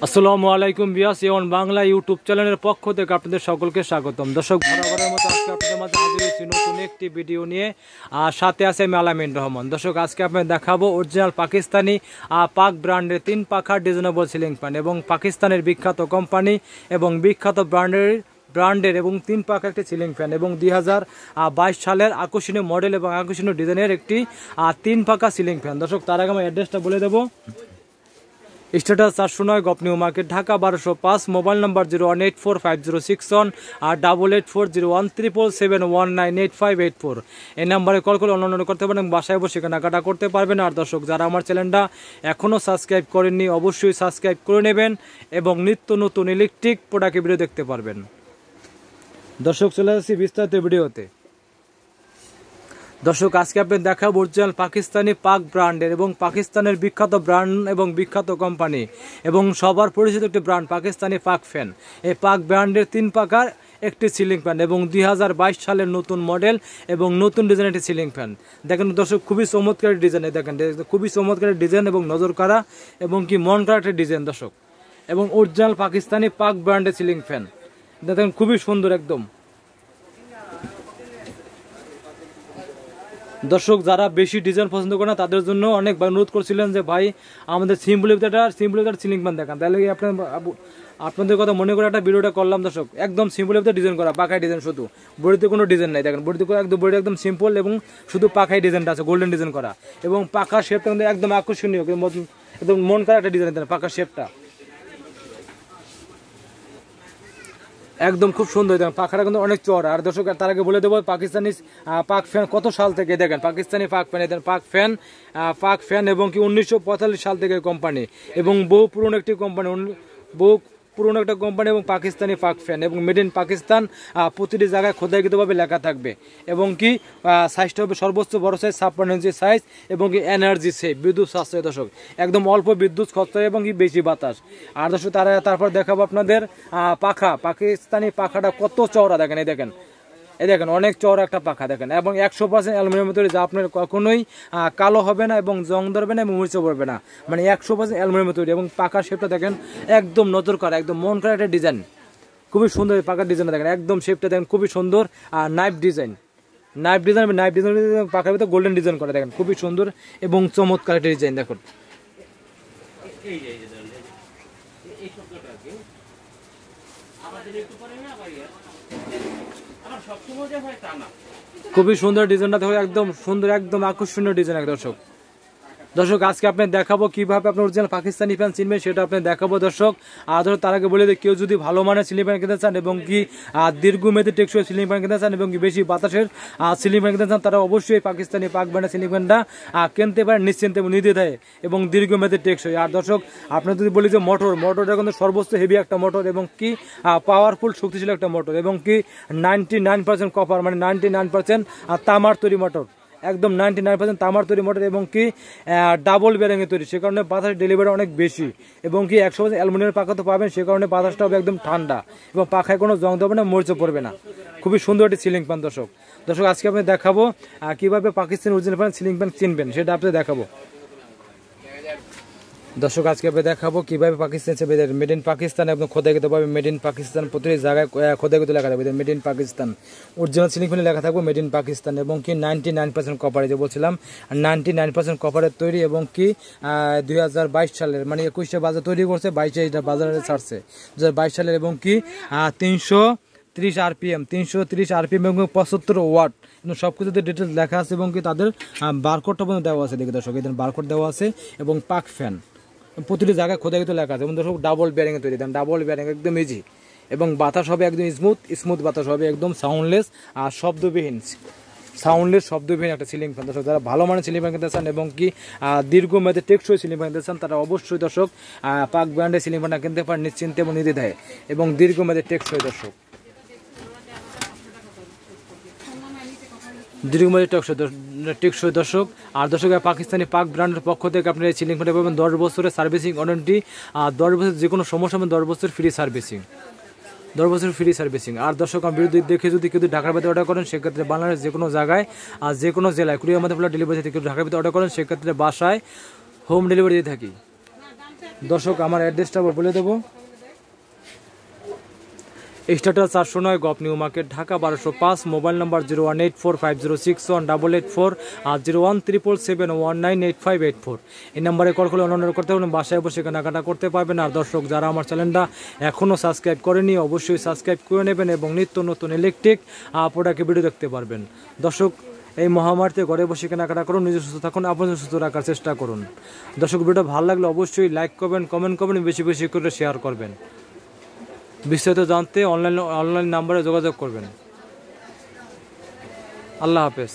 আসসালামু আলাইকুম বিয়াস এ one Bangla YouTube চ্যানেলের পক্ষ থেকে আপনাদের সকলকে স্বাগতম। দর্শক, বরাবরের মতো আজকে আপনাদের মাঝে হাজির হয়েছি নতুন একটি ভিডিও নিয়ে। আর সাথে আছে আমি আলামিন রহমান। দর্শক, আজকে আপনাদের দেখাবো অরিজিনাল পাকিস্তানি পাক ব্র্যান্ডের 3 পাখার ডিজাইনেবল সিলিং ফ্যান এবং পাকিস্তানের বিখ্যাত কোম্পানি এবং বিখ্যাত ব্র্যান্ডের এবং 3 পাখার একটি সিলিং ফ্যান এবং 2022 সালের আকর্ষণীয় মডেল এবং আকর্ষণীয় ডিজাইনের একটি 3 পাখা সিলিং ফ্যান। দর্শক, তার আগে আমি অ্যাড্রেসটা বলে দেবো। স্টেটাস 409 গপনিউ মার্কেট, ঢাকা 1205। মোবাইল নাম্বার 0184506 আর 88401377198584। এই নাম্বারে কল করে অনলাইন করতে পারেন, বাসায় বসে কেনাকাটা করতে পারবেন। আর দর্শক, যারা আমার চ্যানেলটা এখনও সাবস্ক্রাইব করেননি অবশ্যই সাবস্ক্রাইব করে নেবেন এবং নিত্য নতুন ইলেকট্রিক প্রোডাক্টের ভিডিও দেখতে পারবেন। দর্শক, চলে যাচ্ছি বিস্তারিত ভিডিওতে। দর্শক, আজকে আপনাদের দেখাবো অরিজিনাল পাকিস্তানি পাক ব্র্যান্ডের এবং পাকিস্তানের বিখ্যাত ব্র্যান্ড এবং বিখ্যাত কোম্পানি এবং সবার পরিচিত একটি ব্র্যান্ড পাকিস্তানি পাক ফ্যান। এই পাক ব্র্যান্ডের 3 পাখার একটি সিলিং ফ্যান এবং 2022 সালের নতুন মডেল এবং নতুন ডিজাইনের একটি সিলিং ফ্যান। দেখেন দর্শক, খুবই চমৎকার ডিজাইন, দেখেন খুবই চমৎকার ডিজাইন এবং নজর কাড়া এবং কি মন কাড়া একটি ডিজাইন দর্শক। এবং অরিজিনাল পাকিস্তানি পাক ব্র্যান্ডের সিলিং ফ্যান দেখেন, খুবই সুন্দর একদম। দর্শক, যারা বেশি ডিজাইন পছন্দ করে না তাদের জন্য অনেকবার অনুরোধ করছিলেন যে ভাই আমাদের সিম্পল সিলিং ফ্যান দেখান, তাহলে আপনাদের কথা মনে করে একটা ভিডিওটা করলাম। দর্শক, একদম সিম্পল ডিজাইন করা, পাখায় ডিজাইন, শুধু বডিতে কোনো ডিজাইন নাই। দেখেন বডিতে বডি একদম সিম্পল এবং শুধু পাখায় ডিজাইনটা আছে, গোল্ডেন ডিজাইন করা এবং পাখার শেপটা কিন্তু একদম আকর্ষণীয়, একদম মন করা একটা ডিজাইন দেন পাখার শেপটা একদম খুব সুন্দর। দেখেন পাখাটা কিন্তু অনেক চড়া। আর দর্শক, তার আগে বলে দেবো পাকিস্তানি পাক ফ্যান কত সাল থেকে, দেখেন পাকিস্তানি পাক ফ্যান, এদের পাক ফ্যান এবং কি 1945 সাল থেকে কোম্পানি এবং বহু পুরনো একটি কোম্পানি, বহু পুরনো একটা কোম্পানি এবং পাকিস্তানি পাক ফ্যান এবং মেড ইন পাকিস্তান প্রতিটি জায়গায় খোদাইকৃতভাবে লেখা থাকবে এবং কি সাইজটা হবে সর্বোচ্চ বড় সাইজ 56 ইঞ্চি সাইজ এবং কি এনার্জি সেভ, বিদ্যুৎ সাশ্রয়। দর্শক, একদম অল্প বিদ্যুৎ খরচ এবং কি বেশি বাতাস। আর দর্শক, তারপর দেখাবো আপনাদের পাকিস্তানি পাখাটা কত চওড়া, দেখেন এই দেখেন অনেক চওড়া একটা পাখা দেখেন এবং 100% অ্যালুমিনিয়াম তৈরি, যা আপনার কখনোই কালো হবে না এবং জং ধরবে না এবং মুছে পড়বে না, মানে 100% অ্যালুমিনিয়াম তৈরি। এবং পাখার শেপটা দেখেন একদম নজর করা, একদম মন করা একটা ডিজাইন, খুবই সুন্দর। পাখার ডিজাইনটা দেখেন একদম শেপটা দেখেন খুবই সুন্দর। আর নাইফ ডিজাইন পাখার ভিতরে গোল্ডেন ডিজাইন করা, দেখেন খুবই সুন্দর এবং চমৎকার একটা ডিজাইন। দেখুন খুবই সুন্দর ডিজাইনটা দেখো, একদম সুন্দর, একদম আকর্ষণীয় ডিজাইন। দর্শক, আজকে আপনি দেখাবো কিভাবে আপনি অরিজিনাল পাকিস্তানি ফ্যান চিনবেন, সেটা আপনি দেখাবো। দর্শক, তার আগে বলে দিই, কেউ যদি ভালো মানের সিলিং ফ্যান কিনতে চান এবং কি দীর্ঘমেয়াদী টেকসই সিলিং ফ্যান কিনতে চান এবং কি বেশি বাতাসের সিলিং ফ্যান কিনতে চান, তারা অবশ্যই পাকিস্তানি পাক ব্র্যান্ডের সিলিং ফ্যানটা কিনতে পারেন নিশ্চিন্তে এবং নির্দ্বিধায় এবং দীর্ঘমেয়াদী টেকসই। আর দর্শক, আপনার যদি বলি যে মোটরটা কিন্তু সর্বোচ্চ হেভি একটা মোটর এবং কি পাওয়ারফুল শক্তিশালী একটা মোটর এবং কি 99% কপার, মানে 99% তামার তৈরি মোটর, একদম 99% তামার তৈরি মোটর এবং কি ডাবল ব্যারিংয়ে তৈরি, সে কারণে বাতাস ডেলিভারি অনেক বেশি এবং কি 100% অ্যালুমিনিয়ামের পাখা তো পাবেন, সে কারণে বাতাসটা হবে একদম ঠান্ডা এবং পাখায় কোনো জং দেবে না, মরিচে পড়বে না। খুবই সুন্দর একটি সিলিং ফ্যান। দর্শক, আজকে আপনি দেখাবো কিভাবে Pakistani original fan ceiling fan চিনবেন, সেটা আপনি দেখাবো। দর্শক, আজকে আপনি দেখাবো কিভাবে পাকিস্তান মেড ইন পাকিস্তান এবং খোদাইকৃতভাবে মেড ইন পাকিস্তান প্রতিটি জায়গায় খোদাইকৃত লেখা থাকবে made in Pakistan. Original ceiling ফ্যানে লেখা থাকবে মেড ইন পাকিস্তান এবং কি 99% কপারে, যে বলছিলাম 99% কপারের তৈরি এবং কি 2022 সালের, মানে 21শে বাজার তৈরি করছে, 22শে এটা বাজারে ছাড়ছে 2022 সালের এবং কি 330 RPM এবং 75 ওয়াট, সব কিছুতে ডিটেলস লেখা আছে এবং কি তাদের বারকোডটা পর্যন্ত দেওয়া আছে। দেখে দর্শক, এদের বারকোড দেওয়া আছে এবং পাক ফ্যান প্রতিটি জায়গায় খোদাইকৃত লেখা আছে এবং দর্শক ডাবল ব্যারিংয়ে তৈরি, দেন ডাবল ব্যারিং একদম ইজি এবং বাতাস হবে একদম স্মুথ বাতাস হবে, একদম সাউন্ডলেস আর শব্দবিহীন একটা সিলিং ফ্যান। দর্শক, যারা ভালো মানের সিলিং ফ্যান কিনতে চান এবং কি দীর্ঘমেয়াদী টেকসই সিলিং ফ্যান কিনতে চান, তারা অবশ্যই দর্শক পাক ব্র্যান্ডের সিলিং ফ্যানটা কিনতে পারেন নিশ্চিন্তে এবং নির্দ্বিধায় এবং দীর্ঘমেয়াদী টেকসই। টেকসই দর্শক। আর দর্শক, পাকিস্তানি পাক ব্র্যান্ডের পক্ষ থেকে আপনার এই সিলিং ফ্যানটা পাবেন 10 বছরের সার্ভিসিং ওয়ারেন্টি, আর 10 বছর যে কোনো সমস্যা হবে 10 বছর ফ্রি সার্ভিসিং, 10 বছর ফ্রি সার্ভিসিং। আর দর্শক, ভিডিও দেখে যদি কেউ ঢাকার ভিতরে অর্ডার করেন, সেক্ষেত্রে বাংলাদেশ যে কোনো জায়গায় আর যে কোনো জেলায় কুরিয়ার মাধ্যমে ডেলিভারি থেকে ঢাকার ভিতরে অর্ডার করেন, সেক্ষেত্রে বাসায় হোম ডেলিভারি দিয়ে থাকি। দর্শক আমার অ্যাড্রেসটা বলে দেবো। স্টার্টার 409 গপ new market Dhaka 1205, mobile number 01845061884 আর 01377198584। এই নাম্বারে কল করে অনলাইন করতে পারবেন, বাসায় বসে কেনাকাটা করতে পারবেন। আর দর্শক যারা আমার চ্যানেলটা এখনও সাবস্ক্রাইব করেনি অবশ্যই সাবস্ক্রাইব করে নেবেন এবং নিত্য নতুন ইলেকট্রিক প্রোডাক্টের ভিডিও দেখতে পারবেন। দর্শক এই মহামারীতে ঘরে বসে কেনাকাটা করুন, নিজে সুস্থ থাকুন, আপনাদের সুস্থ রাখার চেষ্টা করুন। দর্শক ভিডিও ভালো লাগলে অবশ্যই লাইক করবেন, কমেন্ট করবেন, বেশি বেশি করে শেয়ার করবেন। বিস্তারিত জানতে অনলাইন নাম্বারে যোগাযোগ করবেন। আল্লাহ হাফেজ।